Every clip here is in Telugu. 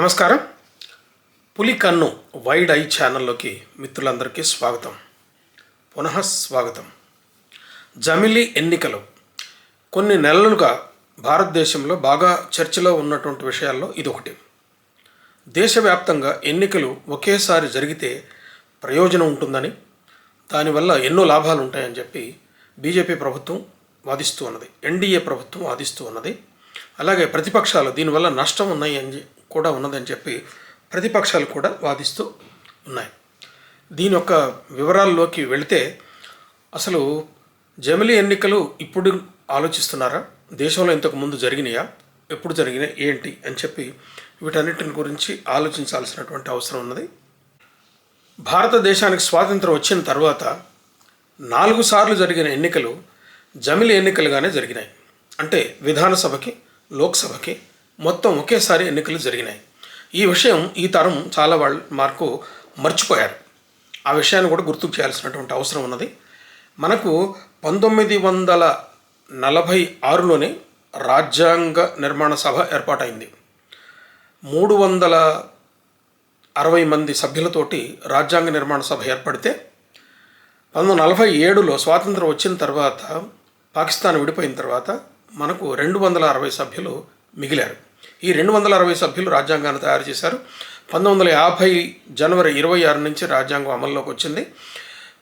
నమస్కారం. పులి కన్ను వైడ్ ఐ ఛానల్లోకి మిత్రులందరికీ స్వాగతం, పునః స్వాగతం. జమిలీ ఎన్నికలు కొన్ని నెలలుగా భారతదేశంలో బాగా చర్చలో ఉన్నటువంటి విషయాల్లో ఇదొకటి. దేశవ్యాప్తంగా ఎన్నికలు ఒకేసారి జరిగితే ప్రయోజనం ఉంటుందని, దానివల్ల ఎన్నో లాభాలు ఉంటాయని చెప్పి బీజేపీ ప్రభుత్వం వాదిస్తూ ఉన్నది, ఎన్డీఏ ప్రభుత్వం వాదిస్తూ ఉన్నది. అలాగే ప్రతిపక్షాలు దీనివల్ల నష్టం కూడా ఉన్నదని చెప్పి ప్రతిపక్షాలు కూడా వాదిస్తూ ఉన్నాయి. దీని యొక్క వివరాల్లోకి వెళితే, అసలు జమిలీ ఎన్నికలు ఇప్పుడు ఆలోచిస్తున్నారా, దేశంలో ఇంతకు ముందు జరిగినాయా, ఎప్పుడు జరిగినాయి, ఏంటి అని చెప్పి వీటన్నిటిని గురించి ఆలోచించాల్సినటువంటి అవసరం ఉన్నది. భారతదేశానికి స్వాతంత్రం వచ్చిన తర్వాత 4 సార్లు జరిగిన ఎన్నికలు జమిలీ ఎన్నికలుగానే జరిగినాయి. అంటే విధానసభకి, లోక్సభకి మొత్తం ఒకేసారి ఎన్నికలు జరిగినాయి. ఈ విషయం ఈ తరం చాలా మార్కు మర్చిపోయారు. ఆ విషయాన్ని కూడా గుర్తుకు చేయాల్సినటువంటి అవసరం ఉన్నది. మనకు 1946లోనే రాజ్యాంగ నిర్మాణ సభ ఏర్పాటైంది. 360 మంది సభ్యులతోటి రాజ్యాంగ నిర్మాణ సభ ఏర్పడితే 1947లో స్వాతంత్రం వచ్చిన తర్వాత, పాకిస్తాన్ విడిపోయిన తర్వాత మనకు 260 సభ్యులు మిగిలారు. ఈ 260 సభ్యులు రాజ్యాంగాన్ని తయారు చేశారు. 1950 జనవరి 26 నుంచి రాజ్యాంగం అమల్లోకి వచ్చింది.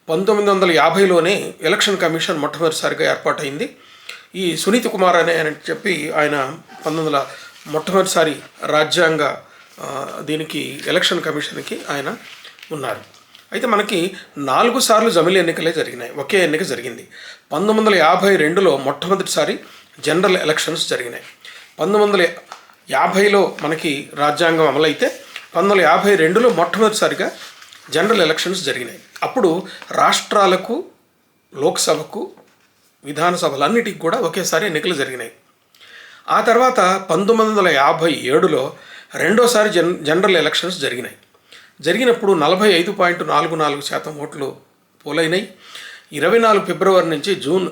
1950లోనే ఎలక్షన్ కమిషన్ మొట్టమొదటిసారిగా ఏర్పాటైంది. ఈ సునీత్ కుమార్ అని చెప్పి ఆయన మొట్టమొదటిసారి రాజ్యాంగ దీనికి ఎలక్షన్ కమిషన్కి ఆయన ఉన్నారు. అయితే మనకి 4 సార్లు జమిలీ ఎన్నికలే జరిగినాయి. ఒకే ఎన్నిక జరిగింది. 1952లో మొట్టమొదటిసారి జనరల్ ఎలక్షన్స్ జరిగినాయి. 1950లో మనకి రాజ్యాంగం అమలైతే 1952లో మొట్టమొదటిసారిగా జనరల్ ఎలక్షన్స్ జరిగినాయి. అప్పుడు రాష్ట్రాలకు, లోక్సభకు, విధానసభలన్నిటికి కూడా ఒకేసారి ఎన్నికలు జరిగినాయి. ఆ తర్వాత 1957లో రెండోసారి జనరల్ ఎలక్షన్స్ జరిగినాయి. జరిగినప్పుడు 45.44% ఓట్లు పోలైనాయి. 24 ఫిబ్రవరి నుంచి జూన్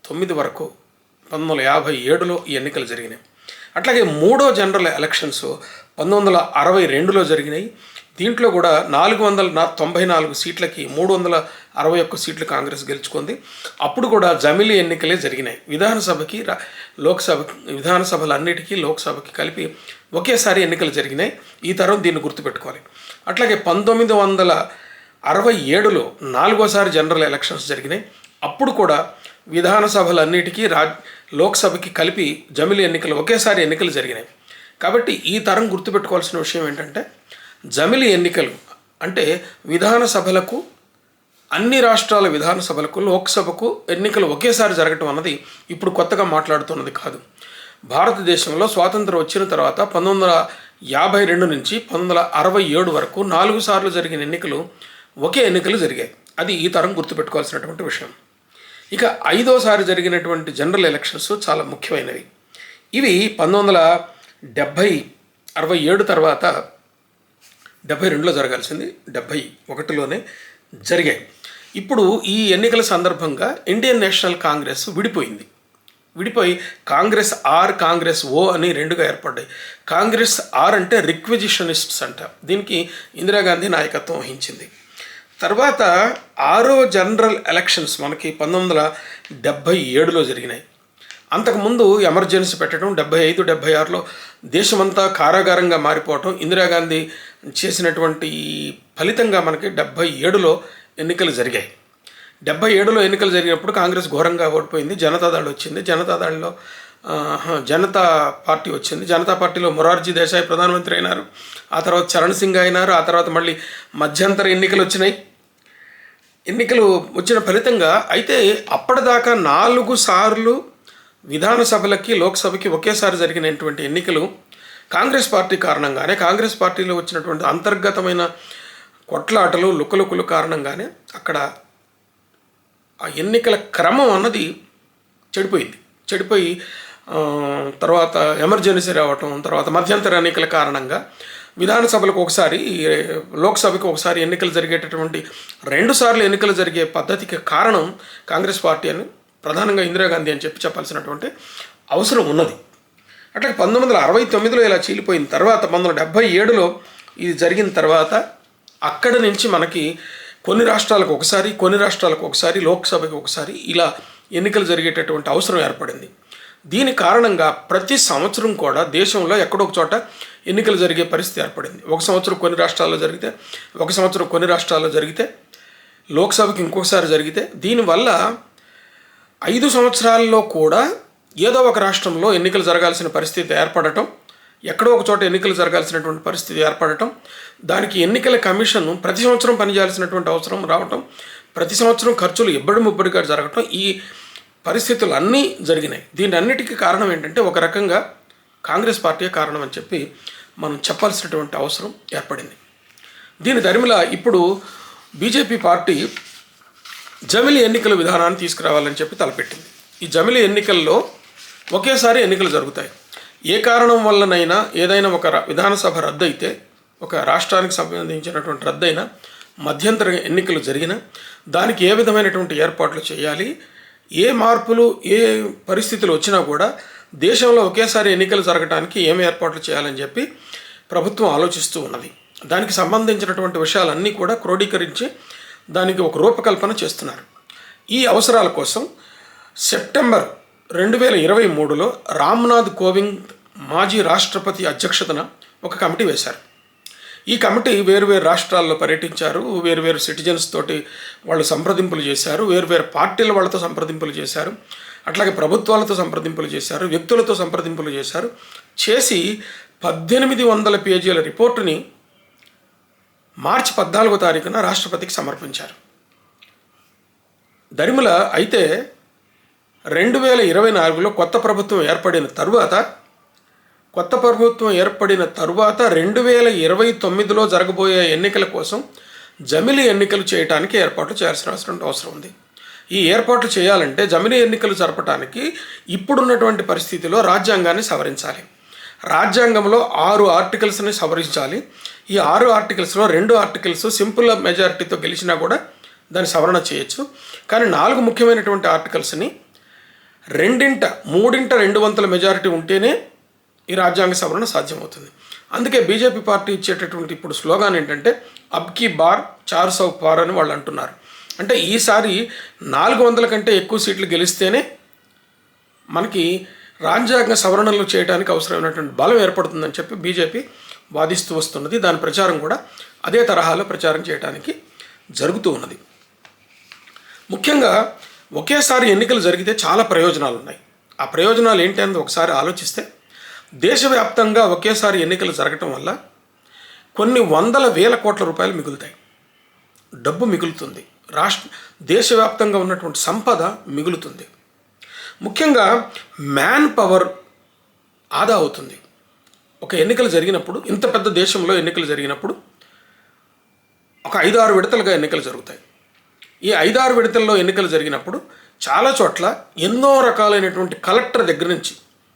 9 వరకు 1957లో ఈ ఎన్నికలు జరిగినాయి. అట్లాగే మూడో జనరల్ ఎలక్షన్స్ 1962లో జరిగినాయి. దీంట్లో కూడా 494 సీట్లకి 361 సీట్లు కాంగ్రెస్ గెలుచుకుంది. అప్పుడు కూడా జమిలీ ఎన్నికలే జరిగినాయి. విధానసభకి, లోక్సభకి, విధానసభలన్నిటికీ, లోక్సభకి కలిపి ఒకేసారి ఎన్నికలు జరిగినాయి. ఈ తరం దీన్ని గుర్తుపెట్టుకోవాలి. అట్లాగే 1967లో 4వసారి జనరల్ ఎలక్షన్స్ జరిగినాయి. అప్పుడు కూడా విధానసభలన్నిటికీ, లోక్సభకి కలిపి జమిలీ ఎన్నికలు, ఒకేసారి ఎన్నికలు జరిగినాయి. కాబట్టి ఈ తరం గుర్తుపెట్టుకోవాల్సిన విషయం ఏంటంటే, జమిలీ ఎన్నికలు అంటే విధానసభలకు, అన్ని రాష్ట్రాల విధానసభలకు, లోక్సభకు ఎన్నికలు ఒకేసారి జరగటం అన్నది ఇప్పుడు కొత్తగా మాట్లాడుతున్నది కాదు. భారతదేశంలో స్వాతంత్రం వచ్చిన తర్వాత 1952 నుంచి 1967 వరకు 4 సార్లు జరిగిన ఎన్నికలు ఒకే ఎన్నికలు జరిగాయి. అది ఈ తరం గుర్తుపెట్టుకోవాల్సినటువంటి విషయం. ఇక 5వసారి జరిగినటువంటి జనరల్ ఎలక్షన్స్ చాలా ముఖ్యమైనవి. ఇవి 1967 తర్వాత 72లో జరగాల్సింది 71లోనే జరిగాయి. ఇప్పుడు ఈ ఎన్నికల సందర్భంగా ఇండియన్ నేషనల్ కాంగ్రెస్ విడిపోయి కాంగ్రెస్ ఆర్, కాంగ్రెస్ ఓ అని 2గా ఏర్పడ్డాయి. కాంగ్రెస్ ఆర్ అంటే రిక్విజిషనిస్ట్స్ అంట. దీనికి ఇందిరాగాంధీ నాయకత్వం వహించింది. తర్వాత 6వ జనరల్ ఎలక్షన్స్ మనకి 1977లో జరిగినాయి. అంతకుముందు ఎమర్జెన్సీ పెట్టడం, 75, 76లో దేశమంతా కారాగారంగా మారిపోవటం, ఇందిరాగాంధీ చేసినటువంటి ఫలితంగా మనకి 77లో ఎన్నికలు జరిగాయి. 77లో ఎన్నికలు జరిగినప్పుడు కాంగ్రెస్ ఘోరంగా ఓడిపోయింది. జనతాదళ్ వచ్చింది. జనతాదళ్లో జనతా పార్టీ వచ్చింది. జనతా పార్టీలో మొరార్జీ దేశాయ్ ప్రధానమంత్రి అయినారు. ఆ తర్వాత చరణ్ సింగ్ అయినారు. ఆ తర్వాత మళ్ళీ మధ్యంతర ఎన్నికలు వచ్చినాయి. ఎన్నికలు వచ్చిన ఫలితంగా అయితే అప్పటిదాకా 4 సార్లు విధానసభలకి, లోక్సభకి ఒకేసారి జరిగినటువంటి ఎన్నికలు కాంగ్రెస్ పార్టీ కారణంగానే, కాంగ్రెస్ పార్టీలో వచ్చినటువంటి అంతర్గతమైన కొట్లాటలు, లుకలుకులు కారణంగానే అక్కడ ఆ ఎన్నికల క్రమం అన్నది చెడిపోయి తర్వాత ఎమర్జెన్సీ రావటం, తర్వాత మధ్యంతర ఎన్నికల కారణంగా విధానసభలకు ఒకసారి, లోక్సభకు ఒకసారి ఎన్నికలు జరిగేటటువంటి 2 సార్లు ఎన్నికలు జరిగే పద్ధతికి కారణం కాంగ్రెస్ పార్టీ అని, ప్రధానంగా ఇందిరాగాంధీ అని చెప్పాల్సినటువంటి అవసరం ఉన్నది. అట్లా 1969లో ఇలా చీలిపోయిన తర్వాత 1977లో ఇది జరిగిన తర్వాత అక్కడి నుంచి మనకి కొన్ని రాష్ట్రాలకు ఒకసారి లోక్సభకి ఒకసారి ఇలా ఎన్నికలు జరిగేటటువంటి అవసరం ఏర్పడింది. దీని కారణంగా ప్రతి సంవత్సరం కూడా దేశంలో ఎక్కడో ఒక చోట ఎన్నికలు జరిగే పరిస్థితి ఏర్పడింది. ఒక సంవత్సరం కొన్ని రాష్ట్రాల్లో జరిగితే, ఒక సంవత్సరం కొన్ని రాష్ట్రాల్లో జరిగితే, లోక్సభకి ఇంకొకసారి జరిగితే, దీనివల్ల 5 సంవత్సరాల్లో కూడా ఏదో ఒక రాష్ట్రంలో ఎన్నికలు జరగాల్సిన పరిస్థితి ఏర్పడటం, ఎక్కడో ఒక చోట ఎన్నికలు జరగాల్సినటువంటి పరిస్థితి ఏర్పడటం, దానికి ఎన్నికల కమిషన్ ప్రతి సంవత్సరం పనిచేయాల్సినటువంటి అవసరం రావటం, ప్రతి సంవత్సరం ఖర్చులు ముబ్బడిగా జరగటం, ఈ పరిస్థితులు అన్నీ జరిగినాయి. దీని అన్నిటికీ కారణం ఏంటంటే ఒక రకంగా కాంగ్రెస్ పార్టీయే కారణం అని చెప్పి మనం చెప్పాల్సినటువంటి అవసరం ఏర్పడింది. దీని దరిమిలా ఇప్పుడు బీజేపీ పార్టీ జమిలి ఎన్నికల విధానాన్ని తీసుకురావాలని చెప్పి తలపెట్టింది. ఈ జమిలి ఎన్నికల్లో ఒకేసారి ఎన్నికలు జరుగుతాయి. ఏ కారణం వల్లనైనా ఏదైనా ఒక విధానసభ రద్దు అయితే, ఒక రాష్ట్రానికి సంబంధించినటువంటి రద్దయినా, మధ్యంతర ఎన్నికలు జరిగినా దానికి ఏ విధమైనటువంటి ఏర్పాట్లు చేయాలి, ఏ మార్పులు ఏ పరిస్థితులు వచ్చినా కూడా దేశంలో ఒకేసారి ఎన్నికలు జరగడానికి ఏమి ఏర్పాట్లు చేయాలని చెప్పి ప్రభుత్వం ఆలోచిస్తూ ఉన్నది. దానికి సంబంధించినటువంటి విషయాలన్నీ కూడా క్రోడీకరించి దానికి ఒక రూపకల్పన చేస్తున్నారు. ఈ అవసరాల కోసం సెప్టెంబర్ 2023లో రామ్నాథ్ కోవింద్ మాజీ రాష్ట్రపతి అధ్యక్షతన ఒక కమిటీ వేశారు. ఈ కమిటీ వేరువేరు రాష్ట్రాల్లో పర్యటించారు, వేరువేరు సిటిజన్స్ తోటి వాళ్ళు సంప్రదింపులు చేశారు, వేరువేరు పార్టీల వాళ్ళతో సంప్రదింపులు చేశారు, అట్లాగే ప్రభుత్వాలతో సంప్రదింపులు చేశారు, వ్యక్తులతో సంప్రదింపులు చేసి 1800 పేజీల రిపోర్టుని మార్చి 14వ తారీఖున రాష్ట్రపతికి సమర్పించారు. దరిమిల అయితే 2024లో కొత్త ప్రభుత్వం ఏర్పడిన తరువాత 2029లో జరగబోయే ఎన్నికల కోసం జమిలి ఎన్నికలు చేయడానికి ఏర్పాట్లు చేయాల్సిన అవసరం ఉంది. ఈ ఏర్పాట్లు చేయాలంటే జమిలి ఎన్నికలు జరపడానికి ఇప్పుడున్నటువంటి పరిస్థితిలో రాజ్యాంగాన్ని సవరించాలి. రాజ్యాంగంలో 6 ఆర్టికల్స్ని సవరించాలి. ఈ 6 ఆర్టికల్స్లో 2 ఆర్టికల్స్ సింపుల్ మెజారిటీతో గెలిచినా కూడా దాన్ని సవరణ చేయొచ్చు. కానీ 4 ముఖ్యమైనటువంటి ఆర్టికల్స్ని 2/3 మెజారిటీ ఉంటేనే ఈ రాజ్యాంగ సవరణ సాధ్యమవుతుంది. అందుకే బీజేపీ పార్టీ ఇచ్చేటటువంటి ఇప్పుడు స్లోగాన్ ఏంటంటే అబ్కి బార్ 400 పార్ అని వాళ్ళు అంటున్నారు. అంటే ఈసారి 400 కంటే ఎక్కువ సీట్లు గెలిస్తేనే మనకి రాజ్యాంగ సవరణలు చేయడానికి అవసరమైనటువంటి బలం ఏర్పడుతుందని చెప్పి బీజేపీ వాదిస్తూ వస్తున్నది. దాని ప్రచారం కూడా అదే తరహాలో ప్రచారం చేయడానికి జరుగుతూ ఉన్నది. ముఖ్యంగా ఒకేసారి ఎన్నికలు జరిగితే చాలా ప్రయోజనాలు ఉన్నాయి. ఆ ప్రయోజనాలు ఏంటి అన్నది ఒకసారి ఆలోచిస్తే, దేశవ్యాప్తంగా ఒకేసారి ఎన్నికలు జరగటం వల్ల కొన్ని 100,000 కోట్ల రూపాయలు మిగులుతాయి, డబ్బు మిగులుతుంది, దేశవ్యాప్తంగా ఉన్నటువంటి సంపద మిగులుతుంది. ముఖ్యంగా మ్యాన్ పవర్ ఆదా అవుతుంది. ఒక ఎన్నికలు జరిగినప్పుడు, ఇంత పెద్ద దేశంలో ఎన్నికలు జరిగినప్పుడు ఒక 5-6 విడతలుగా ఎన్నికలు జరుగుతాయి. ఈ 5-6 విడతల్లో ఎన్నికలు జరిగినప్పుడు చాలా చోట్ల ఎన్నో రకాలైనటువంటి కలెక్టర్ దగ్గర నుంచి,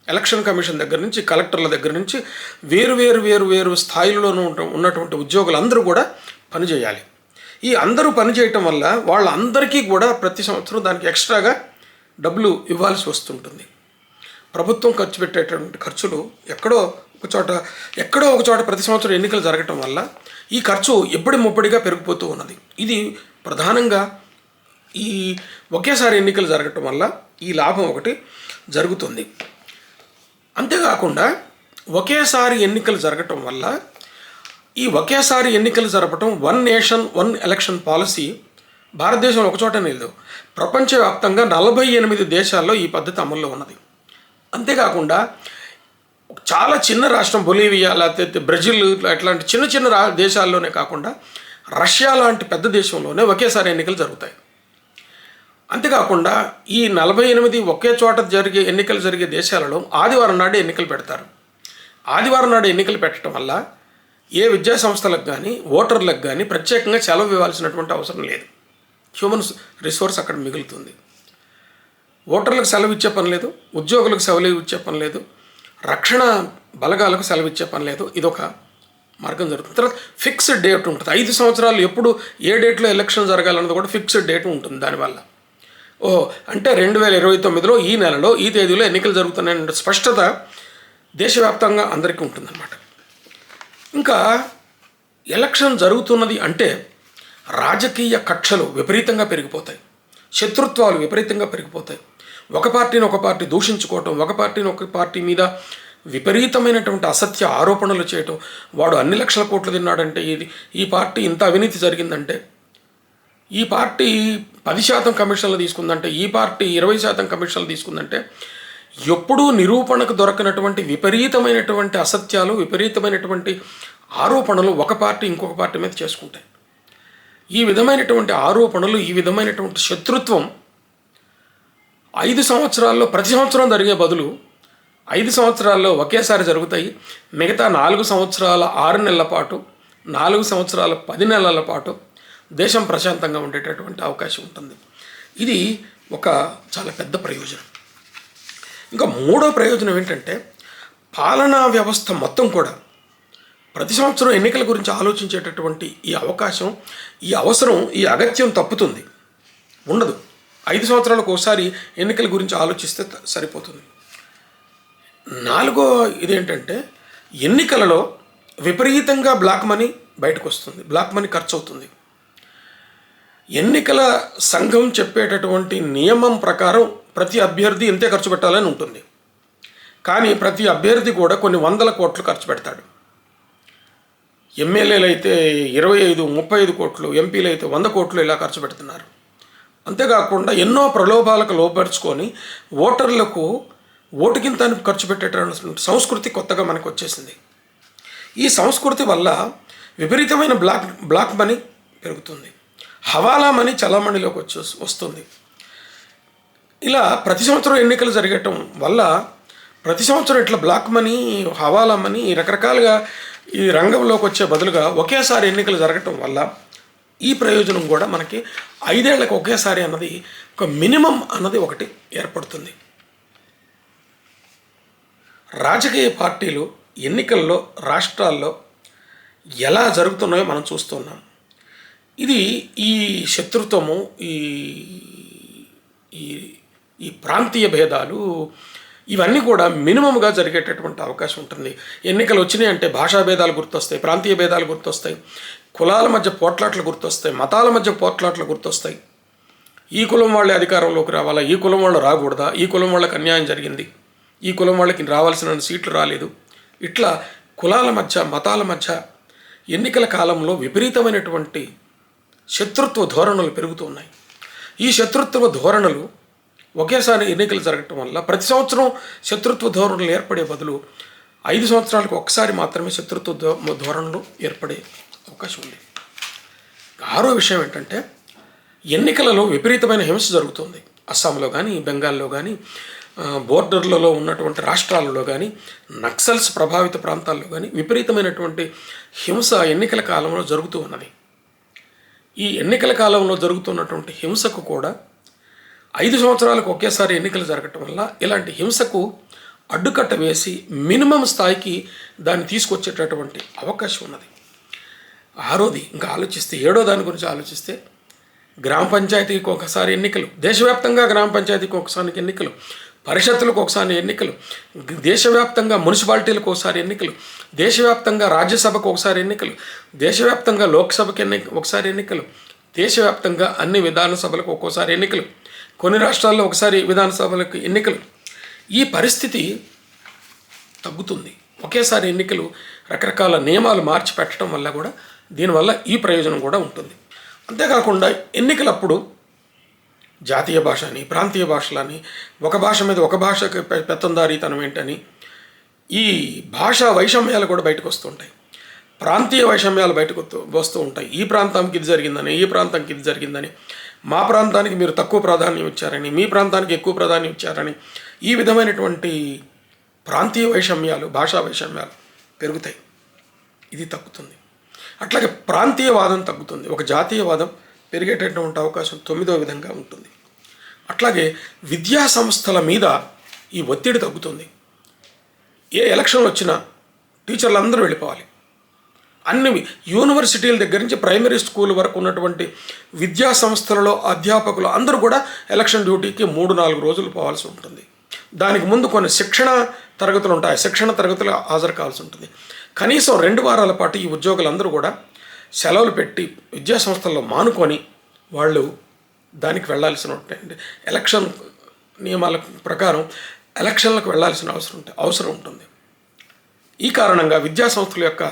ఎలక్షన్ కమిషన్ దగ్గర నుంచి, కలెక్టర్ల దగ్గర నుంచి వేరు స్థాయిలోనూ ఉన్నటువంటి ఉద్యోగులందరూ కూడా పనిచేయాలి. ఈ అందరూ పనిచేయటం వల్ల వాళ్ళందరికీ కూడా ప్రతి సంవత్సరం దానికి ఎక్స్ట్రాగా డబ్బులు ఇవ్వాల్సి వస్తుంటుంది. ప్రభుత్వం ఖర్చు పెట్టేటువంటి ఖర్చులు ఎక్కడో ఒక చోట ప్రతి సంవత్సరం ఎన్నికలు జరగటం వల్ల ఈ ఖర్చు ముప్పడిగా పెరిగిపోతూ ఉన్నది. ఇది ప్రధానంగా ఈ ఒకేసారి ఎన్నికలు జరగటం వల్ల ఈ లాభం ఒకటి జరుగుతుంది. అంతేకాకుండా ఒకేసారి ఎన్నికలు జరగటం వల్ల ఈ ఒకేసారి ఎన్నికలు జరపటం 1 నేషన్ 1 ఎలక్షన్ పాలసీ భారతదేశంలో ఒకచోటనే లేదు, ప్రపంచవ్యాప్తంగా 48 దేశాల్లో ఈ పద్ధతి అమల్లో ఉన్నది. అంతేకాకుండా చాలా చిన్న రాష్ట్రం బొలీవియా, లేకపోతే బ్రెజిల్ అట్లాంటి చిన్న దేశాల్లోనే కాకుండా రష్యా లాంటి పెద్ద దేశంలోనే ఒకేసారి ఎన్నికలు జరుగుతాయి. అంతేకాకుండా ఈ 48 ఒకే చోట ఎన్నికలు జరిగే దేశాలలో ఆదివారం నాడు ఎన్నికలు పెడతారు. ఆదివారం నాడు ఎన్నికలు పెట్టడం వల్ల ఏ విద్యా సంస్థలకు కానీ ఓటర్లకు కానీ ప్రత్యేకంగా సెలవు ఇవ్వాల్సినటువంటి అవసరం లేదు. హ్యూమన్ రిసోర్స్ అక్కడ మిగులుతుంది. ఓటర్లకు సెలవు ఇచ్చే పని లేదు, ఉద్యోగులకు సెలవు ఇచ్చే పని లేదు, రక్షణ బలగాలకు సెలవు ఇచ్చే పని లేదు. ఇదొక మార్గం జరుగుతుంది. తర్వాత ఫిక్స్డ్ డేట్ ఉంటుంది. 5 సంవత్సరాలు ఎప్పుడు ఏ డేట్లో ఎలక్షన్ జరగాలన్నది కూడా ఫిక్స్డ్ డేట్ ఉంటుంది. దానివల్ల అంటే 2029లో ఈ నెలలో ఈ తేదీలో ఎన్నికలు జరుగుతున్నాయనే స్పష్టత దేశవ్యాప్తంగా అందరికీ ఉంటుందన్నమాట. ఇంకా ఎలక్షన్ జరుగుతున్నది అంటే రాజకీయ కక్షలు విపరీతంగా పెరిగిపోతాయి, శత్రుత్వాలు విపరీతంగా పెరిగిపోతాయి. ఒక పార్టీని ఒక పార్టీ దూషించుకోవటం, ఒక పార్టీని ఒక పార్టీ మీద విపరీతమైనటువంటి అసత్య ఆరోపణలు చేయటం, వాడు అన్ని లక్షల కోట్లు తిన్నాడంటే, ఈ పార్టీ ఇంత అవినీతి జరిగిందంటే, ఈ పార్టీ 10% కమిషన్లు తీసుకుందంటే, ఈ పార్టీ 20% కమిషన్లు తీసుకుందంటే, ఎప్పుడూ నిరూపణకు దొరకనటువంటి విపరీతమైనటువంటి అసత్యాలు, విపరీతమైనటువంటి ఆరోపణలు ఒక పార్టీ ఇంకొక పార్టీ మీద చేసుకుంటాయి. ఈ విధమైనటువంటి ఆరోపణలు, ఈ విధమైనటువంటి శత్రుత్వం 5 సంవత్సరాల్లో ప్రతి సంవత్సరం జరిగే బదులు 5 సంవత్సరాల్లో ఒకేసారి జరుగుతాయి. మిగతా 4 సంవత్సరాల 6 నెలల పాటు, 4 సంవత్సరాల 10 నెలల పాటు దేశం ప్రశాంతంగా ఉండేటటువంటి అవకాశం ఉంటుంది. ఇది ఒక చాలా పెద్ద ప్రయోజనం. ఇంకా మూడో ప్రయోజనం ఏంటంటే, పాలనా వ్యవస్థ మొత్తం కూడా ప్రతి సంవత్సరం ఎన్నికల గురించి ఆలోచించేటటువంటి ఈ అవకాశం, ఈ అవసరం, ఈ అగత్యం తప్పుతుంది, ఉండదు. 5 సంవత్సరాలకు ఒకసారి ఎన్నికల గురించి ఆలోచిస్తే సరిపోతుంది. నాలుగో ఇదేంటంటే, ఎన్నికలలో విపరీతంగా బ్లాక్ మనీ బయటకు వస్తుంది, బ్లాక్ మనీ ఖర్చు అవుతుంది. ఎన్నికల సంఘం చెప్పేటటువంటి నియమం ప్రకారం ప్రతి అభ్యర్థి ఇంతే ఖర్చు పెట్టాలని ఉంటుంది. కానీ ప్రతి అభ్యర్థి కూడా కొన్ని 100 కోట్లు ఖర్చు పెడతాడు. ఎమ్మెల్యేలు అయితే 25, 35 కోట్లు, ఎంపీలు అయితే 100 కోట్లు ఇలా ఖర్చు పెడుతున్నారు. అంతేకాకుండా ఎన్నో ప్రలోభాలకు లోపరుచుకొని ఓటర్లకు ఓటుకింత ఖర్చు పెట్టేటటువంటి సంస్కృతి కొత్తగా మనకు వచ్చేసింది. ఈ సంస్కృతి వల్ల విపరీతమైన బ్లాక్ మనీ పెరుగుతుంది, హవాలా మనీ చలామణిలోకి వస్తుంది. ఇలా ప్రతి సంవత్సరం ఎన్నికలు జరగటం వల్ల ప్రతి సంవత్సరం ఇట్లా బ్లాక్ మనీ, హవాలా మనీ రకరకాలుగా ఈ రంగంలోకి వచ్చే బదులుగా ఒకేసారి ఎన్నికలు జరగటం వల్ల ఈ ప్రయోజనం కూడా మనకి 5 ఏళ్లకు ఒకేసారి అన్నది, ఒక మినిమం అన్నది ఒకటి ఏర్పడుతుంది. రాజకీయ పార్టీలు ఎన్నికల్లో రాష్ట్రాల్లో ఎలా జరుగుతున్నాయో మనం చూస్తున్నాం. ఇది ఈ శత్రుత్వము, ఈ ఈ ప్రాంతీయ భేదాలు ఇవన్నీ కూడా మినిమంగా జరిగేటటువంటి అవకాశం ఉంటుంది. ఎన్నికలు వచ్చినాయి అంటే భాషా భేదాలు గుర్తొస్తాయి, ప్రాంతీయ భేదాలు గుర్తొస్తాయి, కులాల మధ్య పోట్లాట్లు గుర్తొస్తాయి, మతాల మధ్య పోట్లాట్లు గుర్తొస్తాయి. ఈ కులం వాళ్ళే అధికారంలోకి రావాలా, ఈ కులం వాళ్ళు రాకూడదా, ఈ కులం వాళ్ళకి అన్యాయం జరిగింది, ఈ కులం వాళ్ళకి రావాల్సిన సీట్లు రాలేదు. ఇట్లా కులాల మధ్య, మతాల మధ్య ఎన్నికల కాలంలో విపరీతమైనటువంటి శత్రుత్వ ధోరణులు పెరుగుతున్నాయి. ఈ శత్రుత్వ ధోరణులు ఒకేసారి ఎన్నికలు జరగటం వల్ల ప్రతి సంవత్సరం శత్రుత్వ ధోరణులు ఏర్పడే బదులు 5 సంవత్సరాలకు ఒకసారి మాత్రమే శత్రుత్వ ధోరణులు ఏర్పడే అవకాశం ఉంది. ఆరో విషయం ఏంటంటే, ఎన్నికలలో విపరీతమైన హింస జరుగుతుంది. అస్సాంలో కానీ, బెంగాల్లో కానీ, బోర్డర్లలో ఉన్నటువంటి రాష్ట్రాలలో కానీ, నక్సల్స్ ప్రభావిత ప్రాంతాల్లో కానీ విపరీతమైనటువంటి హింస ఎన్నికల కాలంలో జరుగుతూ ఉన్నది. ఈ ఎన్నికల కాలంలో జరుగుతున్నటువంటి హింసకు కూడా 5 సంవత్సరాలకు ఒకేసారి ఎన్నికలు జరగటం వల్ల ఇలాంటి హింసకు అడ్డుకట్ట వేసి మినిమం స్థాయికి దాన్ని తీసుకొచ్చేటటువంటి అవకాశం ఉన్నది. ఆరోది ఇంకా ఆలోచిస్తే, ఏడో దాని గురించి ఆలోచిస్తే, గ్రామ పంచాయతీకి ఒకసారి ఎన్నికలు, దేశవ్యాప్తంగా గ్రామ పంచాయతీకి ఒకసారి ఎన్నికలు, పరిషత్తులకు ఒకసారి ఎన్నికలు, దేశవ్యాప్తంగా మున్సిపాలిటీలకు ఒకసారి ఎన్నికలు, దేశవ్యాప్తంగా రాజ్యసభకు ఒకసారి ఎన్నికలు, దేశవ్యాప్తంగా లోక్సభకి ఒకసారి ఎన్నికలు, దేశవ్యాప్తంగా అన్ని విధానసభలకు ఒక్కోసారి ఎన్నికలు, కొన్ని రాష్ట్రాల్లో ఒకసారి విధానసభలకు ఎన్నికలు. ఈ పరిస్థితి తగ్గుతుంది. ఒకేసారి ఎన్నికలు రకరకాల నియమాలు మార్చి పెట్టడం వల్ల కూడా, దీనివల్ల ఈ ప్రయోజనం కూడా ఉంటుంది. అంతేకాకుండా ఎన్నికలప్పుడు జాతీయ భాష అని, ప్రాంతీయ భాషలని, ఒక భాష మీద ఒక భాషకి పెత్తందారీతనం ఏంటని, ఈ భాషా వైషమ్యాలు కూడా బయటకు వస్తుంటాయి, ప్రాంతీయ వైషమ్యాలు బయటకు వస్తూ ఉంటాయి. ఈ ప్రాంతానికి ఇది జరిగిందని, ఈ ప్రాంతానికి ఇది జరిగిందని, మా ప్రాంతానికి మీరు తక్కువ ప్రాధాన్యం ఇచ్చారని, మీ ప్రాంతానికి ఎక్కువ ప్రాధాన్యం ఇచ్చారని, ఈ విధమైనటువంటి ప్రాంతీయ వైషమ్యాలు, భాషా వైషమ్యాలు పెరుగుతాయి. ఇది తగ్గుతుంది. అట్లాగే ప్రాంతీయవాదం తగ్గుతుంది. ఒక జాతీయవాదం పెరిగేటటువంటి అవకాశం 9వ విధంగా ఉంటుంది. అట్లాగే విద్యా సంస్థల మీద ఈ ఒత్తిడి తగ్గుతుంది. ఏ ఎలక్షన్లు వచ్చినా టీచర్లు అందరూ వెళ్ళిపోవాలి. అన్ని యూనివర్సిటీల దగ్గర నుంచి ప్రైమరీ స్కూల్ వరకు ఉన్నటువంటి విద్యా సంస్థలలో అధ్యాపకులు అందరూ కూడా ఎలక్షన్ డ్యూటీకి 3-4 రోజులు పోవాల్సి ఉంటుంది. దానికి ముందు కొన్ని శిక్షణ తరగతులు ఉంటాయి, శిక్షణ తరగతులు హాజరు కావాల్సి ఉంటుంది. కనీసం 2 వారాల పాటు ఈ ఉద్యోగులందరూ కూడా సెలవులు పెట్టి విద్యా సంస్థల్లో మానుకొని వాళ్ళు దానికి వెళ్ళాల్సినటువంటి ఎలక్షన్ నియమాల ప్రకారం ఎలక్షన్లకు వెళ్ళాల్సిన అవసరం ఉంటుంది. ఈ కారణంగా విద్యా సంస్థల యొక్క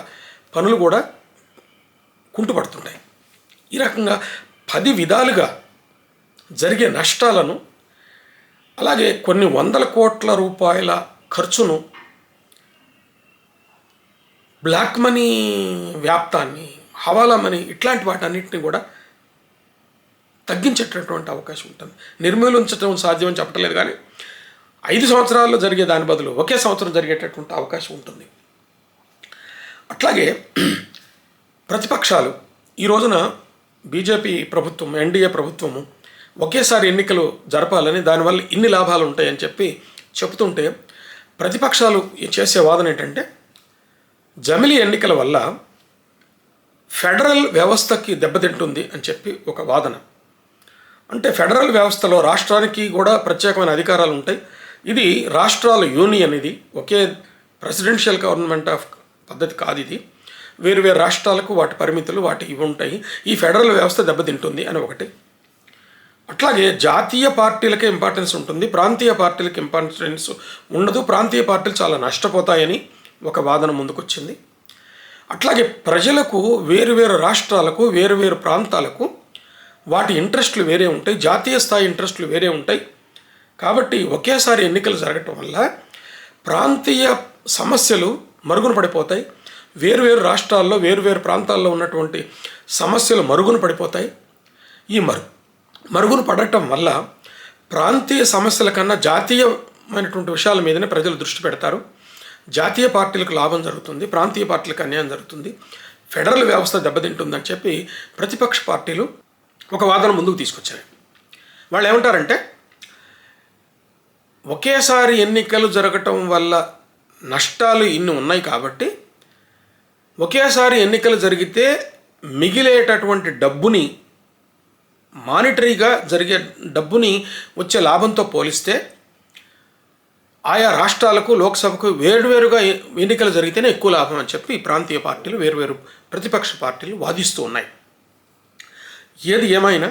పనులు కూడా కుంటుపడుతుంటాయి. ఈ రకంగా 10 విధాలుగా జరిగే నష్టాలను, అలాగే కొన్ని వందల కోట్ల రూపాయల ఖర్చును, బ్లాక్ మనీ వ్యాప్తాన్ని, హవాలా మనీ, ఇట్లాంటి వాటన్నిటిని కూడా తగ్గించేటటువంటి అవకాశం ఉంటుంది. నిర్మూలించడం సాధ్యమని చెప్పట్లేదు, కానీ 5 సంవత్సరాల్లో జరిగే దాని బదులు ఒకే సంవత్సరం జరిగేటటువంటి అవకాశం ఉంటుంది. అట్లాగే ప్రతిపక్షాలు ఈ రోజున బీజేపీ ప్రభుత్వం, ఎన్డీఏ ప్రభుత్వము ఒకేసారి ఎన్నికలు జరపాలని, దానివల్ల ఇన్ని లాభాలు ఉంటాయని చెప్తుంటే ప్రతిపక్షాలు చేసే వాదన ఏంటంటే జమిలీ ఎన్నికల వల్ల ఫెడరల్ వ్యవస్థకి దెబ్బతింటుంది అని చెప్పి ఒక వాదన. అంటే ఫెడరల్ వ్యవస్థలో రాష్ట్రానికి కూడా ప్రత్యేకమైన అధికారాలు ఉంటాయి. ఇది రాష్ట్రాల యూనియన్, ఇది ఒకే ప్రెసిడెన్షియల్ గవర్నమెంట్ ఆఫ్ పద్ధతి కాదు. ఇది వేరు వేరు రాష్ట్రాలకు వాటి పరిమితులు, వాటి ఇవి ఉంటాయి. ఈ ఫెడరల్ వ్యవస్థ దెబ్బతింటుంది అని ఒకటి. అట్లాగే జాతీయ పార్టీలకే ఇంపార్టెన్స్ ఉంటుంది, ప్రాంతీయ పార్టీలకు ఇంపార్టెన్స్ ఉండదు, ప్రాంతీయ పార్టీలు చాలా నష్టపోతాయని ఒక వాదన ముందుకొచ్చింది. అట్లాగే ప్రజలకు, వేరువేరు రాష్ట్రాలకు, వేరువేరు ప్రాంతాలకు వాటి ఇంట్రెస్టులు వేరే ఉంటాయి, జాతీయ స్థాయి ఇంట్రెస్టులు వేరే ఉంటాయి. కాబట్టి ఒకేసారి ఎన్నికలు జరగటం వల్ల ప్రాంతీయ సమస్యలు మరుగున పడిపోతాయి, వేరువేరు రాష్ట్రాల్లో, వేరువేరు ప్రాంతాల్లో ఉన్నటువంటి సమస్యలు మరుగున పడిపోతాయి. ఈ మరుగున పడటం వల్ల ప్రాంతీయ సమస్యల కన్నా జాతీయమైనటువంటి విషయాల మీదనే ప్రజలు దృష్టి పెడతారు. జాతీయ పార్టీలకు లాభం జరుగుతుంది, ప్రాంతీయ పార్టీలకు అన్యాయం జరుగుతుంది, ఫెడరల్ వ్యవస్థ దెబ్బతింటుందని చెప్పి ప్రతిపక్ష పార్టీలు ఒక వాదన ముందుకు తీసుకొచ్చాయి. వాళ్ళు ఏమంటారంటే ఒకేసారి ఎన్నికలు జరగటం వల్ల నష్టాలు ఇన్ని ఉన్నాయి కాబట్టి ఒకేసారి ఎన్నికలు జరిగితే మిగిలేటటువంటి డబ్బుని, మానిటరీగా జరిగే డబ్బుని వచ్చే లాభంతో పోలిస్తే ఆయా రాష్ట్రాలకు, లోక్సభకు వేరువేరుగా ఎన్నికలు జరిగితేనే ఎక్కువ లాభం అని చెప్పి ప్రాంతీయ పార్టీలు, వేరువేరు ప్రతిపక్ష పార్టీలు వాదిస్తూ ఉన్నాయి. ఏది ఏమైనా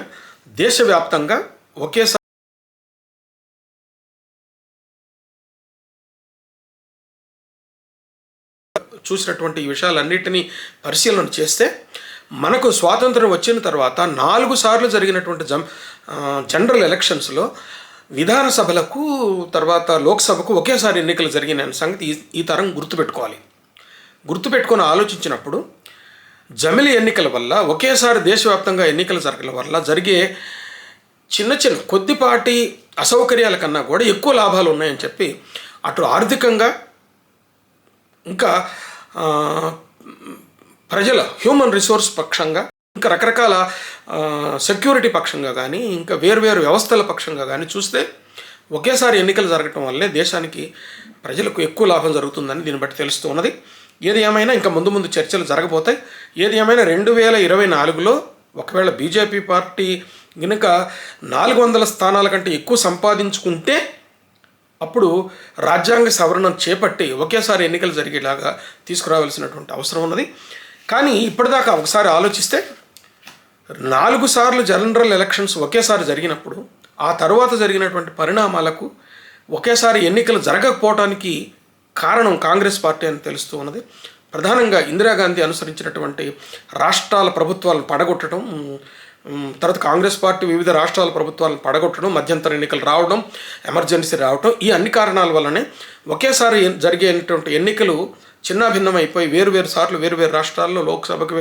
దేశవ్యాప్తంగా ఒకేసారి చూసినటువంటి ఈ విషయాలన్నిటినీ పరిశీలన చేస్తే మనకు స్వాతంత్రం వచ్చిన తర్వాత 4 సార్లు జరిగినటువంటి జనరల్ ఎలక్షన్స్లో విధానసభలకు, తర్వాత లోక్సభకు ఒకేసారి ఎన్నికలు జరిగిన సంగతి ఈ తరం గుర్తుపెట్టుకొని ఆలోచించినప్పుడు జమిలీ ఎన్నికల వల్ల, ఒకేసారి దేశవ్యాప్తంగా ఎన్నికలు జరగడం వల్ల జరిగే చిన్న కొద్దిపాటి అసౌకర్యాల కన్నా కూడా ఎక్కువ లాభాలు ఉన్నాయని చెప్పి అటు ఆర్థికంగా, ఇంకా ప్రజల హ్యూమన్ రిసోర్స్ పక్షంగా, ఇంకా రకరకాల సెక్యూరిటీ పక్షంగా కానీ, ఇంకా వేరువేరు వ్యవస్థల పక్షంగా కానీ చూస్తే ఒకేసారి ఎన్నికలు జరగటం వల్లే దేశానికి, ప్రజలకు ఎక్కువ లాభం జరుగుతుందని దీన్ని బట్టి తెలుస్తూ ఉన్నది. ఏది ఏమైనా ఇంకా ముందు చర్చలు జరగబోతాయి. ఏది ఏమైనా 2024లో ఒకవేళ బీజేపీ పార్టీ కనుక 400 స్థానాల కంటే ఎక్కువ సంపాదించుకుంటే అప్పుడు రాజ్యాంగ సవరణ చేపట్టి ఒకేసారి ఎన్నికలు జరిగేలాగా తీసుకురావాల్సినటువంటి అవసరం ఉన్నది. కానీ ఇప్పటిదాకా ఒకసారి ఆలోచిస్తే 4 సార్లు జనరల్ ఎలక్షన్స్ ఒకేసారి జరిగినప్పుడు ఆ తర్వాత జరిగినటువంటి పరిణామాలకు ఒకేసారి ఎన్నికలు జరగకపోవడానికి కారణం కాంగ్రెస్ పార్టీ అని తెలుస్తూ ఉన్నది. ప్రధానంగా ఇందిరాగాంధీ అనుసరించినటువంటి రాష్ట్రాల ప్రభుత్వాలను పడగొట్టడం, తర్వాత కాంగ్రెస్ పార్టీ వివిధ రాష్ట్రాల ప్రభుత్వాలను పడగొట్టడం, మధ్యంతర ఎన్నికలు రావడం, ఎమర్జెన్సీ రావడం, ఈ అన్ని కారణాల వల్లనే ఒకేసారి జరిగేటువంటి ఎన్నికలు చిన్నాభిన్నమైపోయి వేరువేరు సార్లు వేరువేరు రాష్ట్రాల్లో లోక్సభకు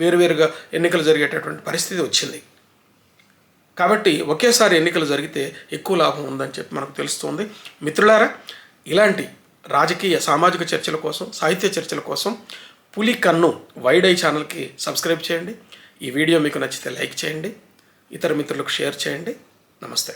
వేరువేరుగా ఎన్నికలు జరిగేటటువంటి పరిస్థితి వచ్చింది. కాబట్టి ఒకేసారి ఎన్నికలు జరిగితే ఎక్కువ లాభం ఉందని చెప్పి మనకు తెలుస్తుంది. మిత్రులారా, ఇలాంటి రాజకీయ, సామాజిక చర్చల కోసం, సాహిత్య చర్చల కోసం పులి కన్ను వైడ్ ఐ ఛానల్కి సబ్స్క్రైబ్ చేయండి. ఈ వీడియో మీకు నచ్చితే లైక్ చేయండి, ఇతర మిత్రులకు షేర్ చేయండి. నమస్తే.